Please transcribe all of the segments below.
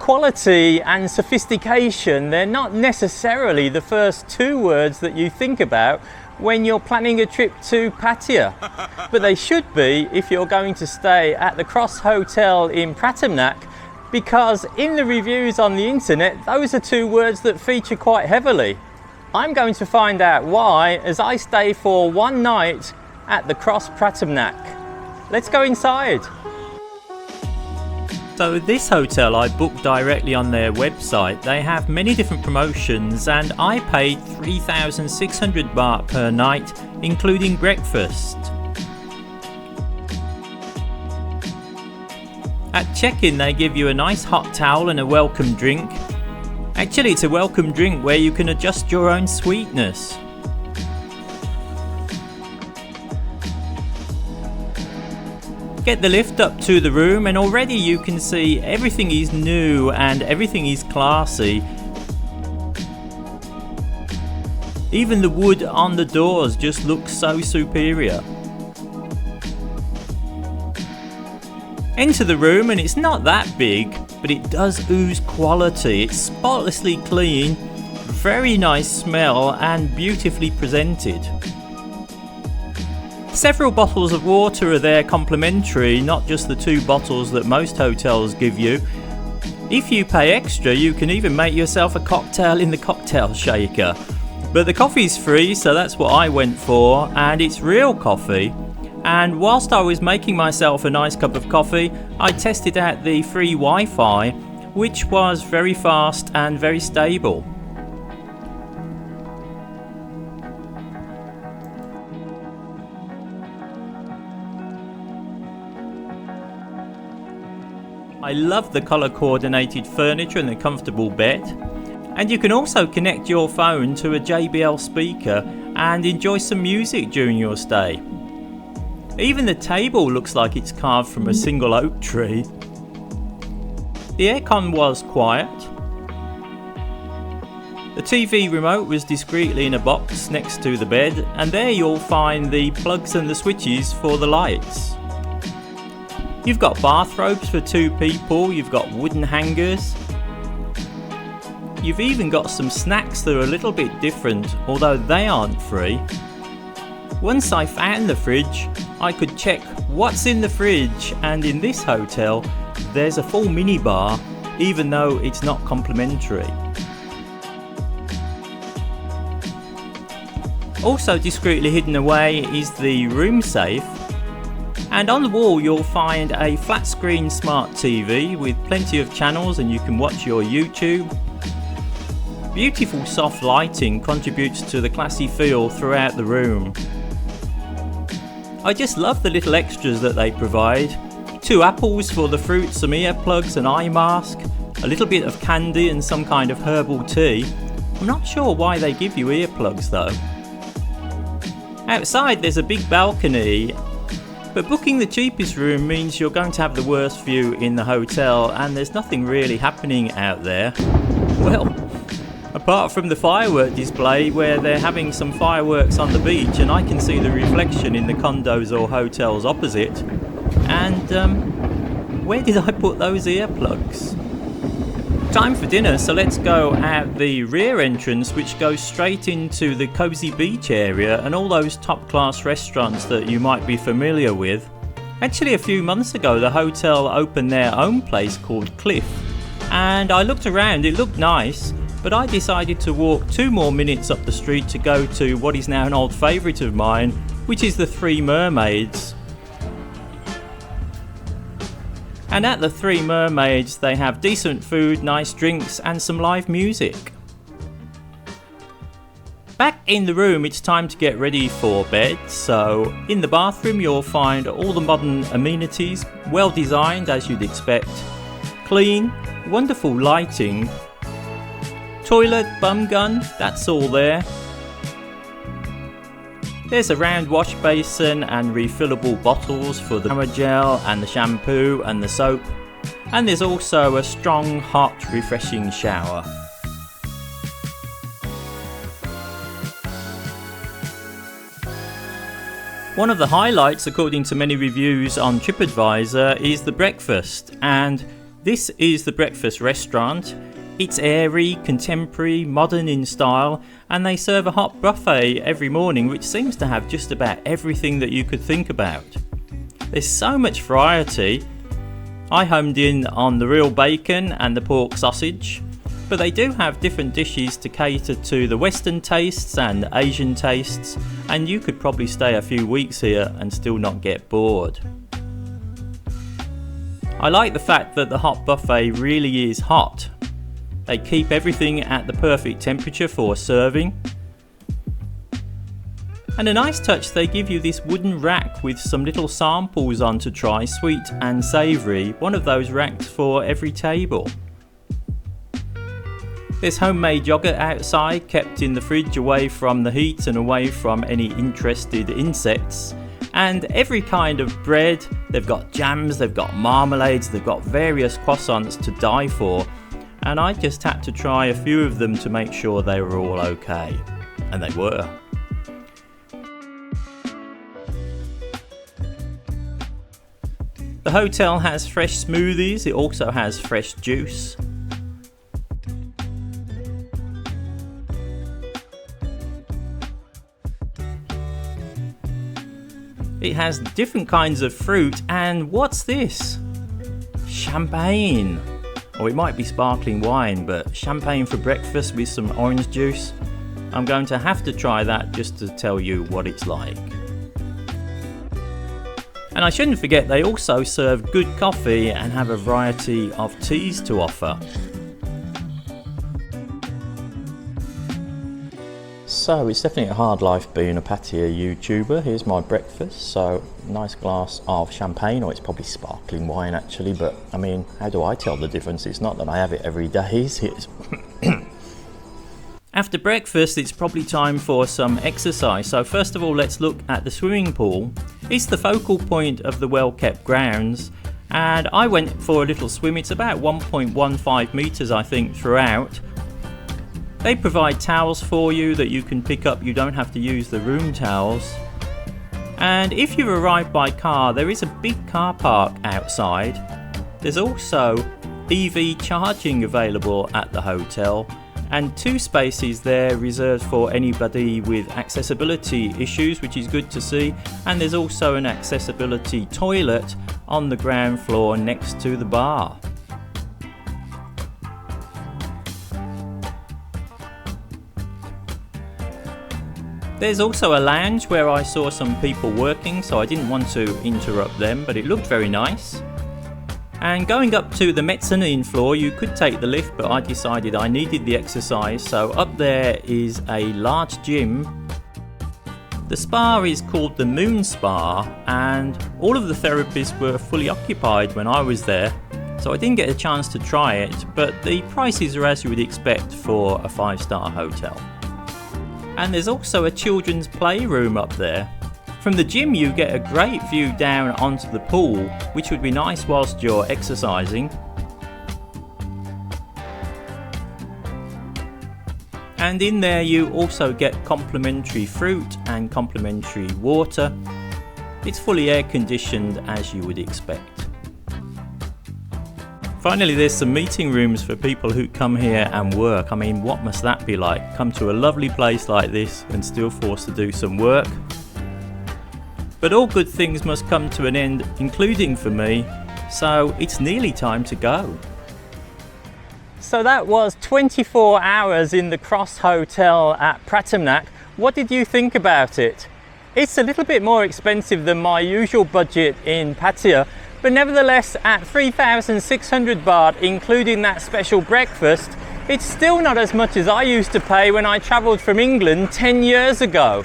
quality and sophistication, they're not necessarily the first two words that you think about when you're planning a trip to Pattaya, but they should be if you're going to stay at the Cross Hotel in Pratumnak, because in the reviews on the internet, those are two words that feature quite heavily. I'm going to find out why as I stay for one night at the Cross Pratumnak. Let's go inside. So this hotel I booked directly on their website. They have many different promotions and I paid 3,600 baht per night, including breakfast. At check-in they give you a nice hot towel and a welcome drink. Actually it's a welcome drink where you can adjust your own sweetness. Get the lift up to the room and already you can see everything is new and everything is classy. Even the wood on the doors just looks so superior. Enter the room and it's not that big, but it does ooze quality. It's spotlessly clean, very nice smell and beautifully presented. Several bottles of water are there complimentary, not just the 2 bottles that most hotels give you. If you pay extra, you can even make yourself a cocktail in the cocktail shaker. But the coffee's free, so that's what I went for, and it's real coffee. And whilst I was making myself a nice cup of coffee, I tested out the free Wi-Fi, which was very fast and very stable. I love the colour coordinated furniture and the comfortable bed. And you can also connect your phone to a JBL speaker and enjoy some music during your stay. Even the table looks like it's carved from a single oak tree. The aircon was quiet. The TV remote was discreetly in a box next to the bed, and there you'll find the plugs and the switches for the lights. You've got bathrobes for 2 people, you've got wooden hangers. You've even got some snacks that are a little bit different, although they aren't free. Once I found the fridge, I could check what's in the fridge, and in this hotel there's a full minibar, even though it's not complimentary. Also discreetly hidden away is the room safe. And on the wall you'll find a flat screen smart TV with plenty of channels and you can watch your YouTube. Beautiful soft lighting contributes to the classy feel throughout the room. I just love the little extras that they provide. 2 apples for the fruit, some earplugs, an eye mask, a little bit of candy and some kind of herbal tea. I'm not sure why they give you earplugs though. Outside there's a big balcony. But booking the cheapest room means you're going to have the worst view in the hotel and there's nothing really happening out there. Well, apart from the firework display where they're having some fireworks on the beach and I can see the reflection in the condos or hotels opposite. And where did I put those earplugs? Time for dinner, so let's go out the rear entrance which goes straight into the cosy beach area and all those top class restaurants that you might be familiar with. Actually a few months ago the hotel opened their own place called Cliff and I looked around, it looked nice, but I decided to walk 2 more minutes up the street to go to what is now an old favourite of mine, which is the 3 Mermaids. And at the 3 Mermaids they have decent food, nice drinks and some live music. Back in the room it's time to get ready for bed, so in the bathroom you'll find all the modern amenities, well designed as you'd expect, clean, wonderful lighting, toilet, bum gun, that's all there. There's a round wash basin and refillable bottles for the shower gel and the shampoo and the soap. And there's also a strong, hot, refreshing shower. One of the highlights, according to many reviews on Tripadvisor, is the breakfast. And This is the breakfast restaurant. It's airy, contemporary, modern in style, and they serve a hot buffet every morning which seems to have just about everything that you could think about. There's so much variety. I homed in on the real bacon and the pork sausage, but they do have different dishes to cater to the Western tastes and Asian tastes, and you could probably stay a few weeks here and still not get bored. I like the fact that the hot buffet really is hot. They keep everything at the perfect temperature for serving. And a nice touch, they give you this wooden rack with some little samples on to try, sweet and savoury, one of those racks for every table. There's homemade yoghurt outside, kept in the fridge away from the heat and away from any interested insects. And every kind of bread. They've got jams, they've got marmalades, they've got various croissants to die for. And I just had to try a few of them to make sure they were all okay. And they were. The hotel has fresh smoothies, it also has fresh juice. It has different kinds of fruit, and what's this? Champagne. Or it might be sparkling wine, but champagne for breakfast with some orange juice. I'm going to have to try that just to tell you what it's like. And I shouldn't forget they also serve good coffee and have a variety of teas to offer. So it's definitely a hard life being a Pattaya YouTuber. Here's my breakfast. So nice glass of champagne, or it's probably sparkling wine actually, but I mean, how do I tell the difference? It's not that I have it every day, is it? After breakfast, it's probably time for some exercise. So first of all, let's look at the swimming pool. It's the focal point of the well-kept grounds, and I went for a little swim. It's about 1.15 meters, I think, throughout. They provide towels for you that you can pick up. You don't have to use the room towels. And if you arrive by car, there is a big car park outside. There's also EV charging available at the hotel, and 2 spaces there reserved for anybody with accessibility issues, which is good to see. And there's also an accessibility toilet on the ground floor next to the bar. There's also a lounge where I saw some people working, so I didn't want to interrupt them, but it looked very nice. And going up to the mezzanine floor, you could take the lift, but I decided I needed the exercise, so up there is a large gym. The spa is called the Moon Spa, and all of the therapists were fully occupied when I was there, so I didn't get a chance to try it, but the prices are as you would expect for a 5-star hotel. And there's also a children's playroom up there. From the gym you get a great view down onto the pool, which would be nice whilst you're exercising. And in there you also get complimentary fruit and complimentary water. It's fully air conditioned as you would expect. Finally, there's some meeting rooms for people who come here and work. I mean, what must that be like? Come to a lovely place like this and still forced to do some work. But all good things must come to an end, including for me, so it's nearly time to go. So that was 24 hours in the Cross Hotel at Pratumnak. What did you think about it? It's a little bit more expensive than my usual budget in Pattaya, but nevertheless at 3,600 baht, including that special breakfast, it's still not as much as I used to pay when I travelled from England 10 years ago.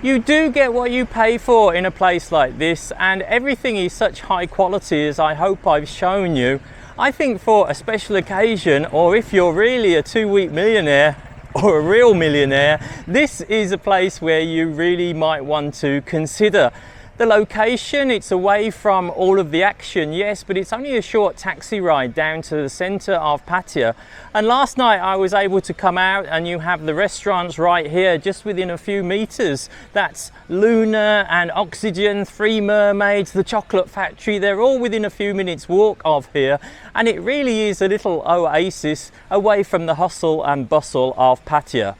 You do get what you pay for in a place like this, and everything is such high quality, as I hope I've shown you. I think for a special occasion, or if you're really a 2-week millionaire or a real millionaire, this is a place where you really might want to consider. The location, it's away from all of the action, yes, but it's only a short taxi ride down to the centre of Pattaya. And last night I was able to come out and you have the restaurants right here, just within a few metres. That's Luna and Oxygen, 3 Mermaids, the chocolate factory, they're all within a few minutes walk of here. And it really is a little oasis away from the hustle and bustle of Pattaya.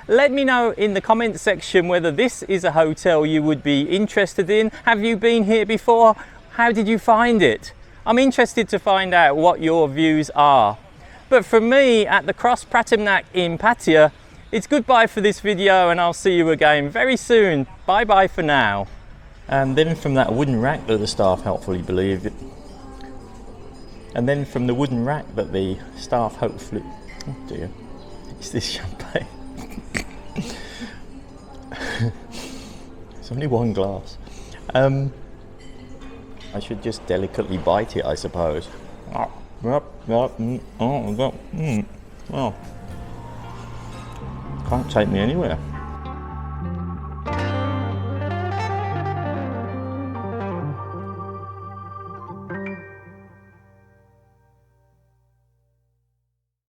Let me know in the comment section whether this is a hotel you would be interested in. Have you been here before? How did you find it? I'm interested to find out what your views are. But from me at the Cross Pratumnak in Pattaya, it's goodbye for this video and I'll see you again very soon. Bye bye for now. And then from that wooden rack that the staff helpfully believed it. And then from the wooden rack that the staff hopefully... Oh dear, is this champagne? It's only one glass. I should just delicately bite it, I suppose. Oh, can't take me anywhere.